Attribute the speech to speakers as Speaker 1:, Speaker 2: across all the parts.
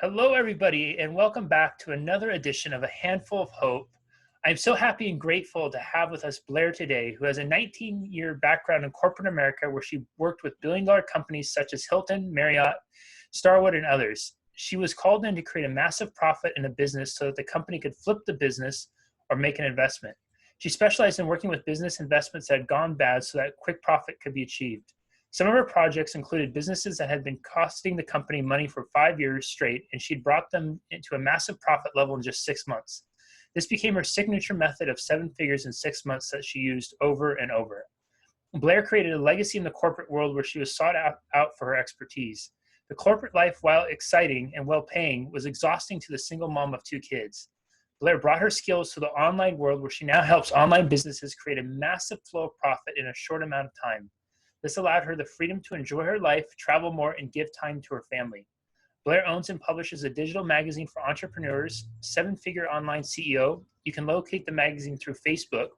Speaker 1: Hello, everybody, and welcome back to another edition of A Handful of Hope. I'm so happy and grateful to have with us Blair today, who has a 19-year background in corporate America where she worked with billion-dollar companies such as Hilton, Marriott, Starwood, and others. She was called in to create a massive profit in a business so that the company could flip the business or make an investment. She specialized in working with business investments that had gone bad so that quick profit could be achieved. Some of her projects included businesses that had been costing the company money for 5 years straight, and she'd brought them into a massive profit level in just 6 months. This became her signature method of 7 figures in 6 months that she used over and over. Blair created a legacy in the corporate world where she was sought out for her expertise. The corporate life, while exciting and well-paying, was exhausting to the single mom of 2 kids. Blair brought her skills to the online world where she now helps online businesses create a massive flow of profit in a short amount of time. This allowed her the freedom to enjoy her life, travel more, and give time to her family. Blair owns and publishes a digital magazine for entrepreneurs, 7-figure online CEO. You can locate the magazine through Facebook,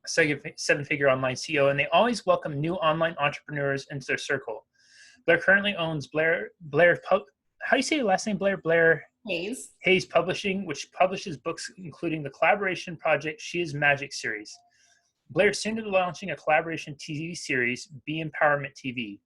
Speaker 1: 7-figure online CEO, and they always welcome new online entrepreneurs into their circle. Blair currently owns Blair, how do you say your last name, Blair? Blair Hayes Publishing, which publishes books including the collaboration project She Is Magic series. Blair is soon to be launching a collaboration TV series, Be Empowerment TV.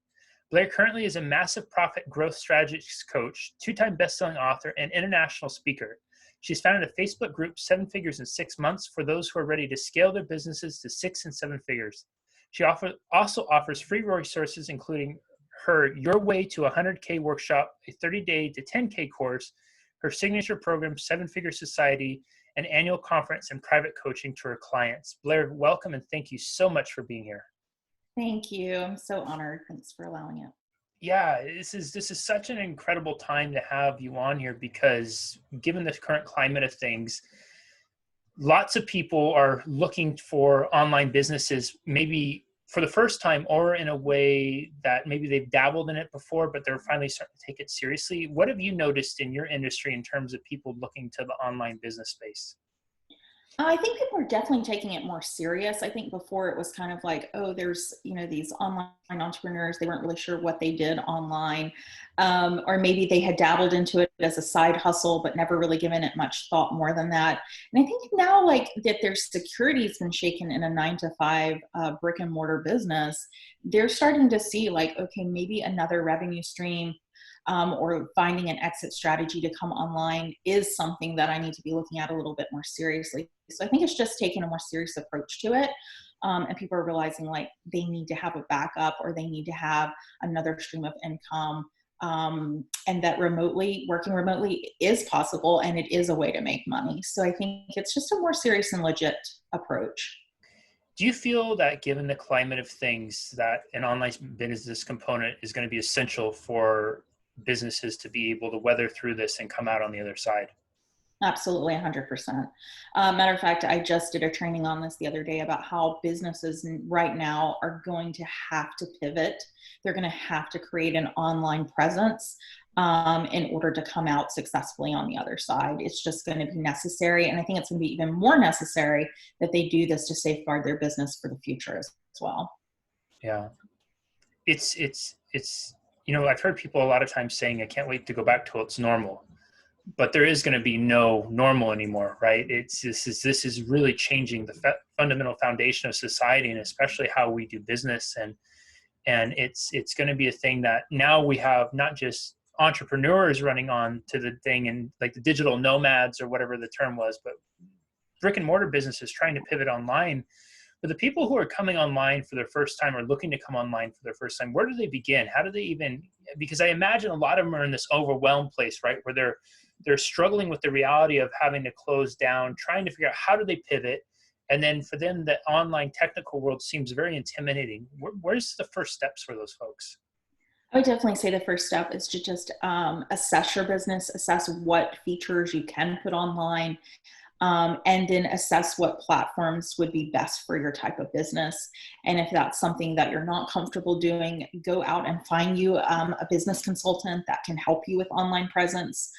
Speaker 1: Blair currently is a massive profit growth strategist coach, 2-time best-selling author, and international speaker. She's founded a Facebook group, 7 figures in 6 months, for those who are ready to scale their businesses to 6 and 7 figures. She also offers free resources, including her Your Way to 100K workshop, a 30-day to 10K course, her signature program, 7-Figure Society, an annual conference, and private coaching to her clients. Blair, welcome, and thank you so much for being here.
Speaker 2: Thank you. I'm so honored. Thanks for allowing it.
Speaker 1: Yeah, this is such an incredible time to have you on here because given the current climate of things, lots of people are looking for online businesses, maybe for the first time or in a way that maybe they've dabbled in it before, but they're finally starting to take it seriously. What have you noticed in your industry in terms of people looking to the online business space?
Speaker 2: I think people are definitely taking it more serious. I think before it was kind of like, oh, there's, these online entrepreneurs. They weren't really sure what they did online. Or maybe they had dabbled into it as a side hustle, but never really given it much thought more than that. And I think now like that their security has been shaken in a 9-to-5 brick and mortar business. They're starting to see like, okay, maybe another revenue stream or finding an exit strategy to come online is something that I need to be looking at a little bit more seriously. So I think it's just taking a more serious approach to it. And people are realizing like they need to have a backup or they need to have another stream of income. And that working remotely is possible and it is a way to make money. So I think it's just a more serious and legit approach.
Speaker 1: Do you feel that given the climate of things that an online business component is going to be essential for businesses to be able to weather through this and come out on the other side?
Speaker 2: Absolutely, 100%. Matter of fact, I just did a training on this the other day about how businesses right now are going to have to pivot. They're going to have to create an online presence in order to come out successfully on the other side. It's just going to be necessary. And I think it's going to be even more necessary that they do this to safeguard their business for the future as well.
Speaker 1: Yeah. It's I've heard people a lot of times saying, I can't wait to go back to what's normal. But there is going to be no normal anymore, right? This is really changing the fundamental foundation of society, and especially how we do business. And it's going to be a thing that now we have not just entrepreneurs running on to the thing and like the digital nomads or whatever the term was, but brick and mortar businesses trying to pivot online. But the people who are coming online for their first time or looking to come online for their first time, where do they begin? How do they even? Because I imagine a lot of them are in this overwhelmed place, right, where they're struggling with the reality of having to close down, trying to figure out how do they pivot. And then for them, the online technical world seems very intimidating. Where's the first steps for those folks?
Speaker 2: I would definitely say the first step is to just assess your business, assess what features you can put online, and then assess what platforms would be best for your type of business. And if that's something that you're not comfortable doing, go out and find you a business consultant that can help you with online presence.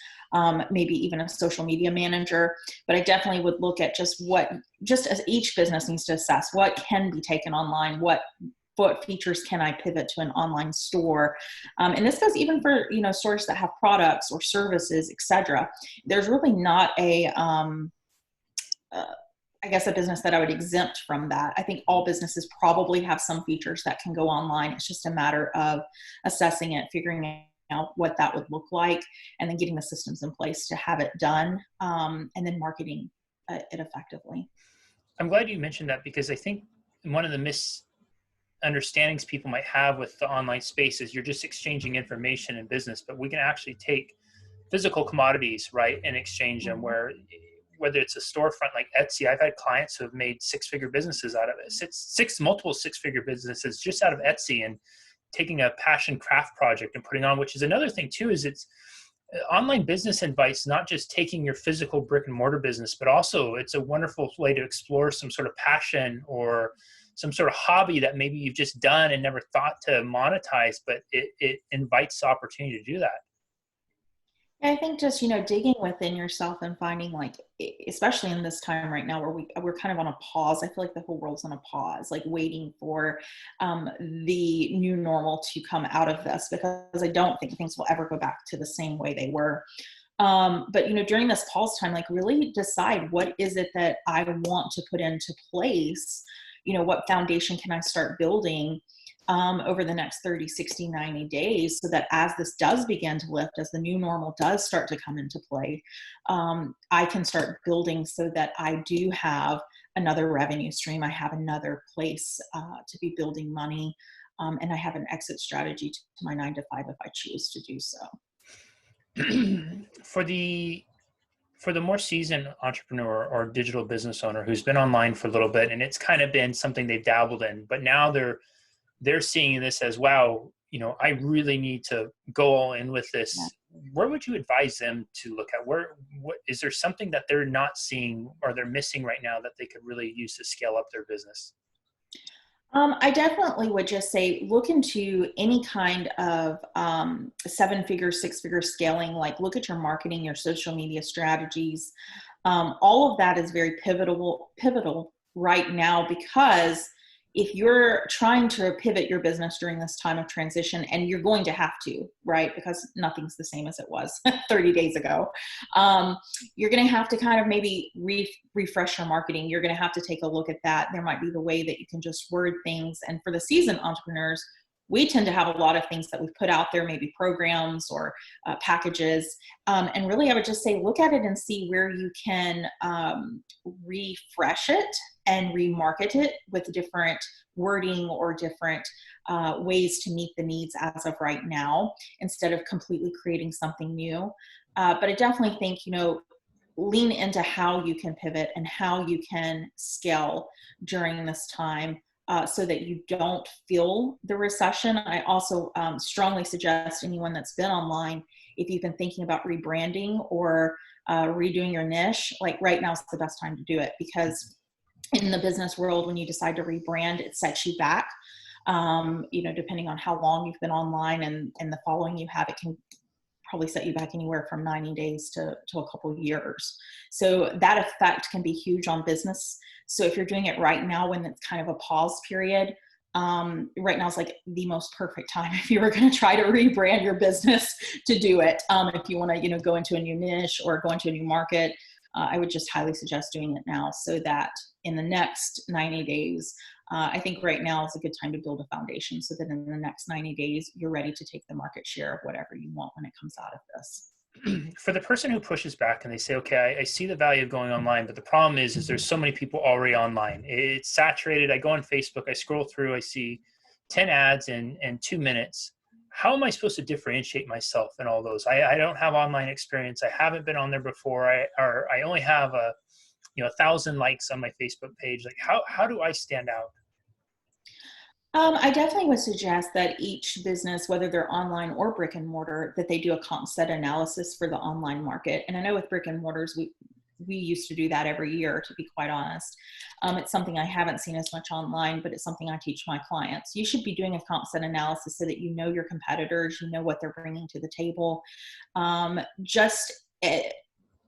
Speaker 2: Maybe even a social media manager. But I definitely would look at just as each business needs to assess what can be taken online, what what features can I pivot to an online store? And this goes even for, stores that have products or services, etc. There's really not I guess, a business that I would exempt from that. I think all businesses probably have some features that can go online. It's just a matter of assessing it, figuring out what that would look like, and then getting the systems in place to have it done, and then marketing it effectively.
Speaker 1: I'm glad you mentioned that, because I think one of the misunderstandings people might have with the online space is you're just exchanging information in business, but we can actually take physical commodities, right, and exchange them, whether it's a storefront like Etsy. I've had clients who have made six-figure businesses out of it, multiple six-figure businesses just out of Etsy, and taking a passion craft project and putting on, which is another thing too, is it's online business invites not just taking your physical brick and mortar business, but also it's a wonderful way to explore some sort of passion or some sort of hobby that maybe you've just done and never thought to monetize, but it invites the opportunity to do that.
Speaker 2: I think just, digging within yourself and finding, like, especially in this time right now where we're kind of on a pause. I feel like the whole world's on a pause, like waiting for the new normal to come out of this, because I don't think things will ever go back to the same way they were. But, during this pause time, like, really decide, what is it that I want to put into place? What foundation can I start building over the next 30, 60, 90 days, so that as this does begin to lift, as the new normal does start to come into play, I can start building so that I do have another revenue stream. I have another place to be building money, and I have an exit strategy to my 9 to 5 if I choose to do so.
Speaker 1: For the more seasoned entrepreneur or digital business owner who's been online for a little bit and it's kind of been something they've dabbled in, but now they're seeing this as, wow, I really need to go all in with this. Yeah. Where would you advise them to look at? What is there something that they're not seeing or they're missing right now that they could really use to scale up their business?
Speaker 2: I definitely would just say, look into any kind of 7-figure, 6-figure scaling. Like, look at your marketing, your social media strategies. All of that is very pivotal right now, because if you're trying to pivot your business during this time of transition, and you're going to have to, right? Because nothing's the same as it was 30 days ago. You're going to have to kind of maybe refresh your marketing. You're going to have to take a look at that. There might be the way that you can just word things. And for the seasoned entrepreneurs, we tend to have a lot of things that we've put out there, maybe programs or packages. And really, I would just say, look at it and see where you can refresh it and remarket it with different wording or different ways to meet the needs as of right now, instead of completely creating something new. But I definitely think, lean into how you can pivot and how you can scale during this time, so that you don't feel the recession. I also strongly suggest anyone that's been online, if you've been thinking about rebranding or redoing your niche, like, right now is the best time to do it, because in the business world, when you decide to rebrand, it sets you back. Depending on how long you've been online and the following you have, it can probably set you back anywhere from 90 days to a couple of years. So that effect can be huge on business. So if you're doing it right now, when it's kind of a pause period, right now is like the most perfect time if you were going to try to rebrand your business to do it. If you want to, go into a new niche or go into a new market, I would just highly suggest doing it now, so that in the next 90 days, I think right now is a good time to build a foundation, so that in the next 90 days, you're ready to take the market share of whatever you want when it comes out of this.
Speaker 1: For the person who pushes back and they say, okay, I see the value of going online, but the problem is there's so many people already online. It's saturated. I go on Facebook, I scroll through, I see 10 ads in 2 minutes. How am I supposed to differentiate myself in all those? I don't have online experience. I haven't been on there before. I only have 1,000 likes on my Facebook page. Like, how do I stand out?
Speaker 2: I definitely would suggest that each business, whether they're online or brick and mortar, that they do a comp set analysis for the online market. And I know with brick and mortars, we used to do that every year, to be quite honest. It's something I haven't seen as much online, but it's something I teach my clients. You should be doing a comp set analysis so that you know your competitors, you know what they're bringing to the table.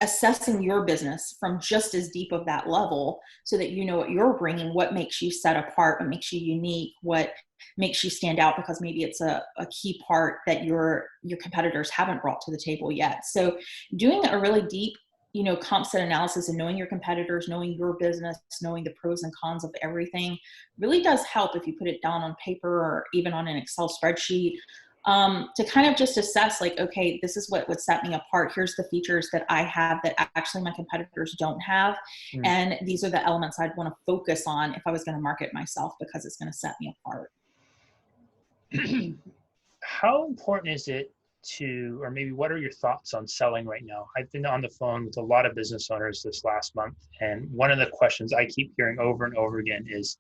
Speaker 2: Assessing your business from just as deep of that level, so that you know what you're bringing, what makes you set apart, what makes you unique, what makes you stand out because maybe it's a key part that your competitors haven't brought to the table yet. So doing a really deep, comp set analysis and knowing your competitors, knowing your business, knowing the pros and cons of everything really does help if you put it down on paper or even on an Excel spreadsheet, to kind of just assess like, okay, this is what would set me apart. Here's the features that I have that actually my competitors don't have.
Speaker 1: Mm.
Speaker 2: And these are the elements I'd want to focus on if I was going to market myself, because it's going to set me apart.
Speaker 1: How important is it to, or maybe what are your thoughts on selling right now? I've been on the phone with a lot of business owners this last month, and one of the questions I keep hearing over and over again is,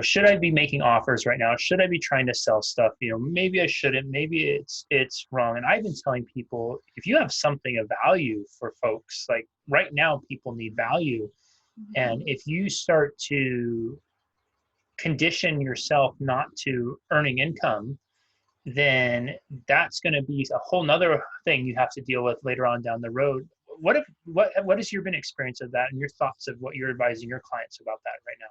Speaker 1: should I be making offers right now? Should I be trying to sell stuff? Maybe I shouldn't. Maybe it's wrong. And I've been telling people, if you have something of value for folks, like right now, people need value. And if you start to condition yourself not to earning income, then that's going to be a whole nother thing you have to deal with later on down the road. What has your been experience of that, and your thoughts of what you're advising your clients about that right now?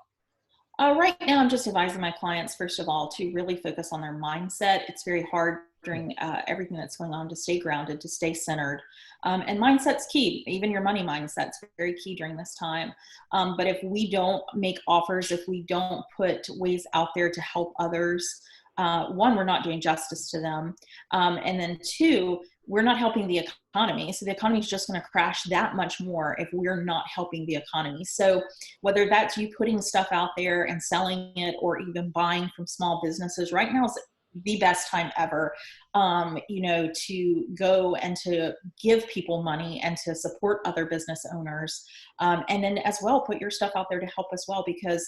Speaker 2: Right now, I'm just advising my clients, first of all, to really focus on their mindset. It's very hard during everything that's going on to stay grounded, to stay centered. And mindset's key. Even your money mindset's very key during this time. But if we don't make offers, if we don't put ways out there to help others, one, we're not doing justice to them. And then two, we're not helping the economy. So the economy is just going to crash that much more if we're not helping the economy. So whether that's you putting stuff out there and selling it, or even buying from small businesses, right now is the best time ever, to go and to give people money and to support other business owners. And then as well, put your stuff out there to help as well, because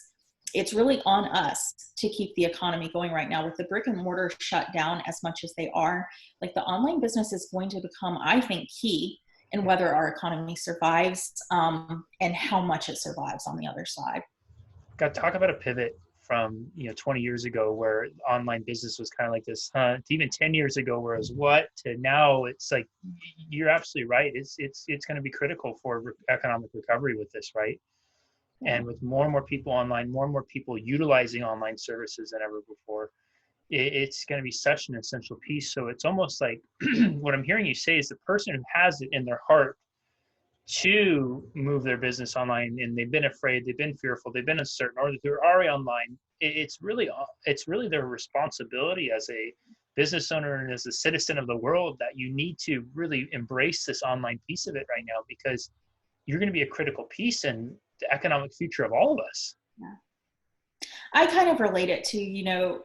Speaker 2: it's really on us to keep the economy going right now. With the brick and mortar shut down as much as they are, like the online business is going to become, I think, key in whether our economy survives, and how much it survives on the other side.
Speaker 1: Got to talk about a pivot from 20 years ago where online business was kind of like this, to even 10 years ago where it was what, to now it's like, you're absolutely right. It's going to be critical for economic recovery with this, right? And with more and more people online, more and more people utilizing online services than ever before, it's going to be such an essential piece. So it's almost like what I'm hearing you say is the person who has it in their heart to move their business online, and they've been afraid, they've been fearful, they've been uncertain, or they're already online, it's really their responsibility as a business owner and as a citizen of the world that you need to really embrace this online piece of it right now, because you're going to be a critical piece in the economic future of all of us.
Speaker 2: Yeah. I kind of relate it to,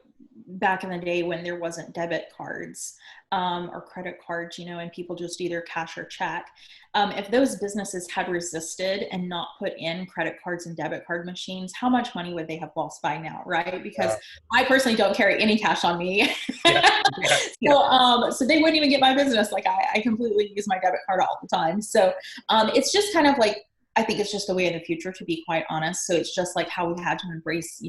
Speaker 2: back in the day when there wasn't debit cards, or credit cards, and people just either cash or check. If those businesses had resisted and not put in credit cards and debit card machines, how much money would they have lost by now, right? Because I personally don't carry any cash on me. So they wouldn't even get my business. Like I completely use my debit card all the time. So it's just kind of like, I think it's just the way of the future, to be quite honest. So it's just like how we had to embrace,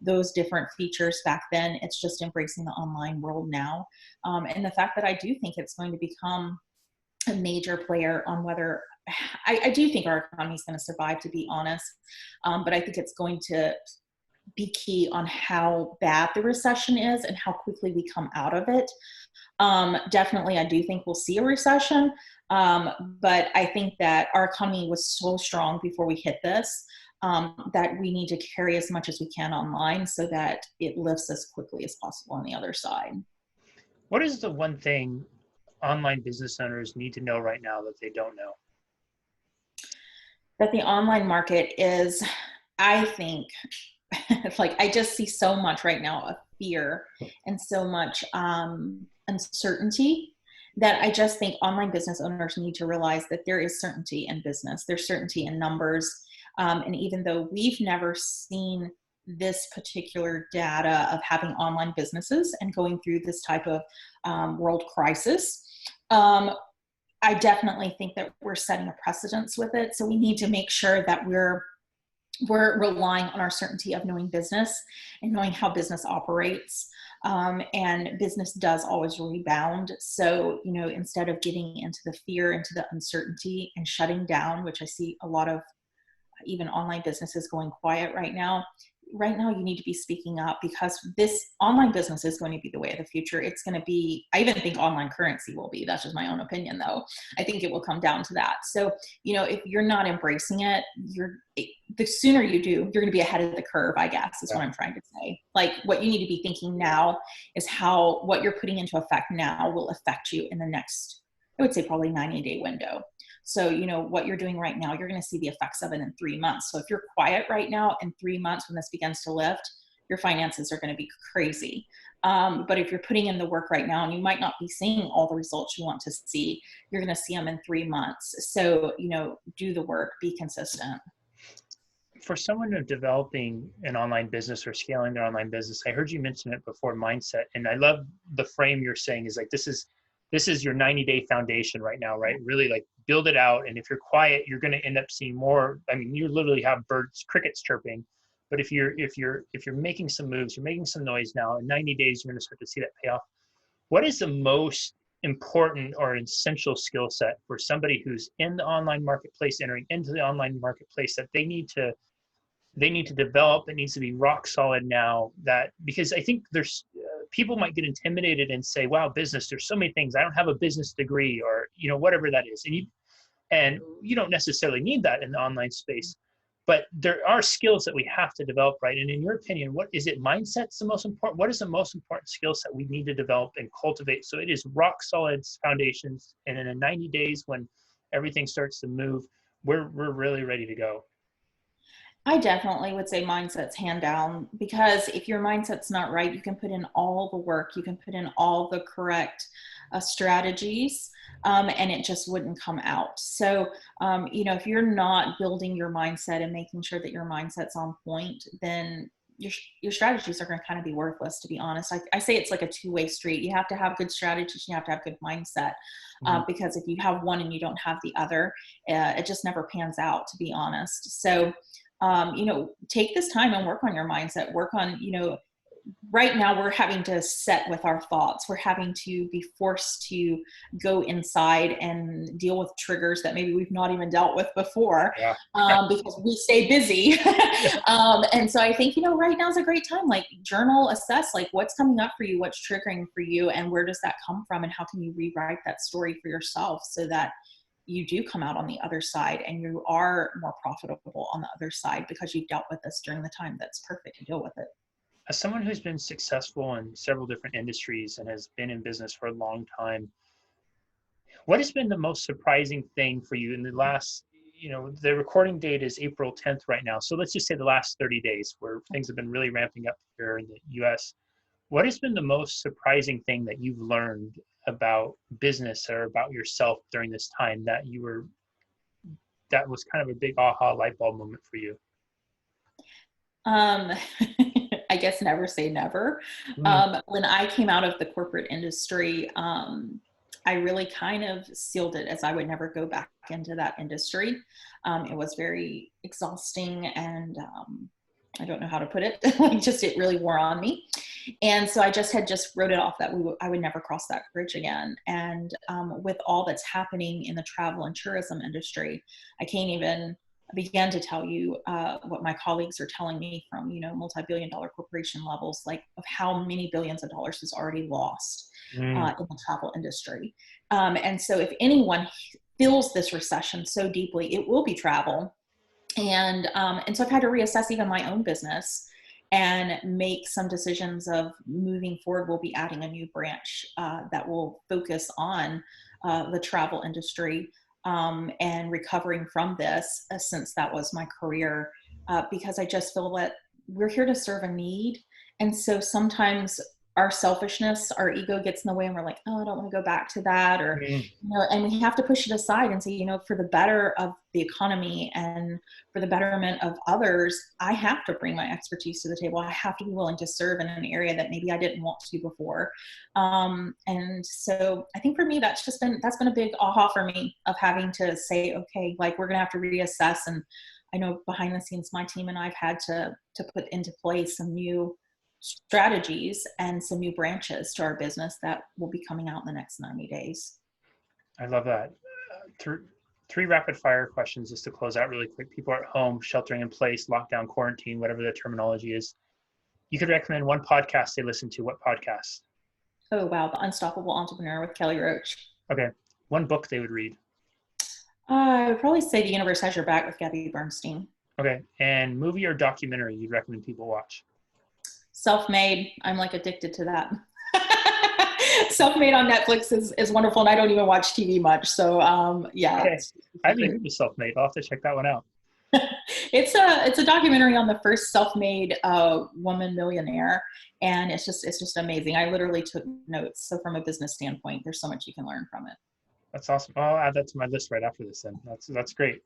Speaker 2: those different features back then. It's just embracing the online world now. And the fact that I do think it's going to become a major player on whether, I do think our economy is going to survive, to be honest. But I think it's going to be key on how bad the recession is and how quickly we come out of it. Definitely, I do think we'll see a recession. But I think that our economy was so strong before we hit this, that we need to carry as much as we can online so that it lifts as quickly as possible on the other side.
Speaker 1: What is the one thing online business owners need to know right now that they don't know?
Speaker 2: That the online market is, I think, like I just see so much right now of fear and so much uncertainty, that I just think online business owners need to realize that there is certainty in business. There's certainty in numbers. And even though we've never seen this particular data of having online businesses and going through this type of world crisis, I definitely think that we're setting a precedence with it. So we need to make sure that we're relying on our certainty of knowing business and knowing how business operates. And business does always rebound. So, instead of getting into the fear, into the uncertainty and shutting down, which I see a lot of even online businesses going quiet right now, right now you need to be speaking up, because this online business is going to be the way of the future. It's going to be, I even think online currency will be. That's just my own opinion though. I think it will come down to that. So, if you're not embracing it, the sooner you do, you're going to be ahead of the curve, I guess, is what I'm trying to say. Like, what you need to be thinking now is how what you're putting into effect now will affect you in the next, I would say, probably 90-day window. So, what you're doing right now, you're going to see the effects of it in 3 months. So if you're quiet right now, in 3 months, when this begins to lift, your finances are going to be crazy. But if you're putting in the work right now, and you might not be seeing all the results you want to see, you're going to see them in 3 months. So, do the work, be consistent.
Speaker 1: For someone who's developing an online business or scaling their online business, I heard you mention it before, mindset. And I love the frame you're saying is like, this is your 90-day foundation right now, right? Really like build it out. And if you're quiet, you're going to end up seeing more. I mean, you literally have crickets chirping. But if you're making some moves, you're making some noise now, in 90 days, you're going to start to see that pay off. What is the most important or essential skill set for somebody who's in the online marketplace, entering into the online marketplace, that they need to develop? It needs to be rock solid now, because I think there's people might get intimidated and say, wow, business, there's so many things. I don't have a business degree, or, whatever that is. And you don't necessarily need that in the online space, but there are skills that we have to develop, right? And in your opinion, what is it? Mindset's the most important. What is the most important skill set we need to develop and cultivate so it is rock solid foundations, and in 90 days when everything starts to move, we're really ready to go?
Speaker 2: I definitely would say mindset's hand down, because if your mindset's not right, you can put in all the work, you can put in all the correct strategies, and it just wouldn't come out. So, if you're not building your mindset and making sure that your mindset's on point, then your strategies are going to kind of be worthless, to be honest. I say it's like a two-way street. You have to have good strategies, you have to have good mindset, because if you have one and you don't have the other, it just never pans out, to be honest. So, take this time and work on your mindset, work on, right now we're having to set with our thoughts. We're having to be forced to go inside and deal with triggers that maybe we've not even dealt with before, because we stay busy. And so I think, right now is a great time, like journal, assess, like what's coming up for you, what's triggering for you, and where does that come from? And how can you rewrite that story for yourself so that you do come out on the other side and you are more profitable on the other side, because you've dealt with this during the time that's perfect to deal with it.
Speaker 1: As someone who's been successful in several different industries and has been in business for a long time, what has been the most surprising thing for you in the last, the recording date is April 10th right now. So let's just say the last 30 days where things have been really ramping up here in the US. What has been the most surprising thing that you've learned about business or about yourself during this time that was kind of a big aha light bulb moment for you?
Speaker 2: Um, I guess never say never. When I came out of the corporate industry, I really kind of sealed it as I would never go back into that industry. It was very exhausting, and I don't know how to put it. It really wore on me. And so I just wrote it off that I would never cross that bridge again. And with all that's happening in the travel and tourism industry, I can't even begin to tell you what my colleagues are telling me from, multi-billion-dollar corporation levels, like of how many billions of dollars is already lost in the travel industry. And so if anyone feels this recession so deeply, it will be travel. And so I've had to reassess even my own business and make some decisions of moving forward. We'll be adding a new branch that will focus on the travel industry and recovering from this, since that was my career, because I just feel that we're here to serve a need. And so sometimes our selfishness, our ego gets in the way, and we're like, oh, I don't want to go back to that. Or, and we have to push it aside and say, for the better of the economy and for the betterment of others, I have to bring my expertise to the table. I have to be willing to serve in an area that maybe I didn't want to before. And so I think for me, that's been a big aha for me, of having to say, okay, like we're going to have to reassess. And I know behind the scenes, my team and I've had to put into place some new strategies and some new branches to our business that will be coming out in the next 90 days.
Speaker 1: I love that. 3 rapid fire questions just to close out really quick. People are at home, sheltering in place, lockdown, quarantine, whatever the terminology is. You could recommend one podcast they listen to. What podcast?
Speaker 2: Oh, wow. The Unstoppable Entrepreneur with Kelly Roach.
Speaker 1: Okay. One book they would read.
Speaker 2: I would probably say The Universe Has Your Back with Gabby Bernstein.
Speaker 1: Okay. And movie or documentary you'd recommend people watch?
Speaker 2: Self-Made. I'm like addicted to that. Self-Made on Netflix is wonderful, and I don't even watch TV much. So yeah.
Speaker 1: Okay. I haven't heard of Self-Made. I'll have to check that one out.
Speaker 2: It's a documentary on the first self-made woman millionaire, and it's just amazing. I literally took notes. So from a business standpoint, there's so much you can learn from it.
Speaker 1: That's awesome. I'll add that to my list right after this then. That's great.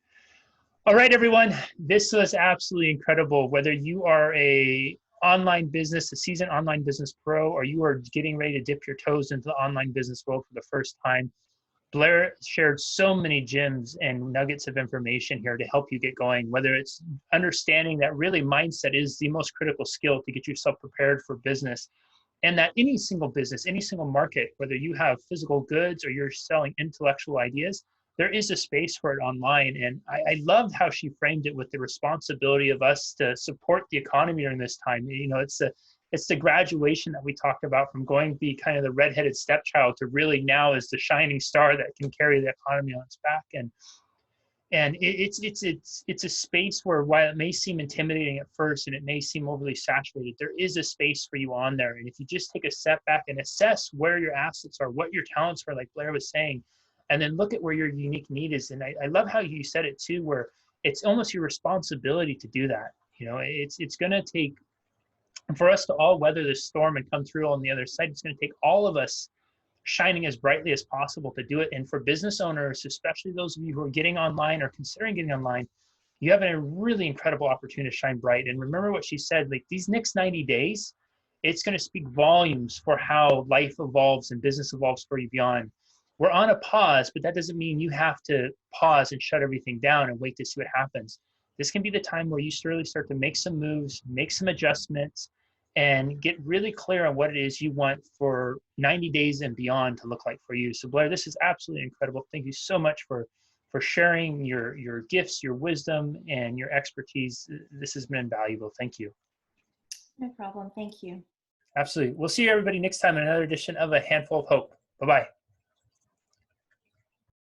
Speaker 1: All right, everyone. This was absolutely incredible. Whether you are a seasoned online business pro, or you are getting ready to dip your toes into the online business world for the first time, Blair shared so many gems and nuggets of information here to help you get going, whether it's understanding that really mindset is the most critical skill to get yourself prepared for business, and that any single business, any single market, whether you have physical goods or you're selling intellectual ideas, there is a space for it online. And I loved how she framed it with the responsibility of us to support the economy during this time. You know, it's the graduation that we talked about from going to be kind of the redheaded stepchild to really now is the shining star that can carry the economy on its back. And it's a space where, while it may seem intimidating at first and it may seem overly saturated, there is a space for you on there. And if you just take a step back and assess where your assets are, what your talents are, like Blair was saying, and then look at where your unique need is. And I love how you said it too, where it's almost your responsibility to do that. You know, it's going to take, for us to all weather this storm and come through on the other side, it's going to take all of us shining as brightly as possible to do it. And for business owners, especially those of you who are getting online or considering getting online, you have a really incredible opportunity to shine bright. And remember what she said, like these next 90 days, it's going to speak volumes for how life evolves and business evolves for you beyond. We're on a pause, but that doesn't mean you have to pause and shut everything down and wait to see what happens. This can be the time where you really start to make some moves, make some adjustments, and get really clear on what it is you want for 90 days and beyond to look like for you. So Blair, this is absolutely incredible. Thank you so much for sharing your gifts, your wisdom, and your expertise. This has been invaluable. Thank you.
Speaker 2: No problem. Thank you.
Speaker 1: Absolutely. We'll see everybody next time in another edition of A Handful of Hope. Bye-bye.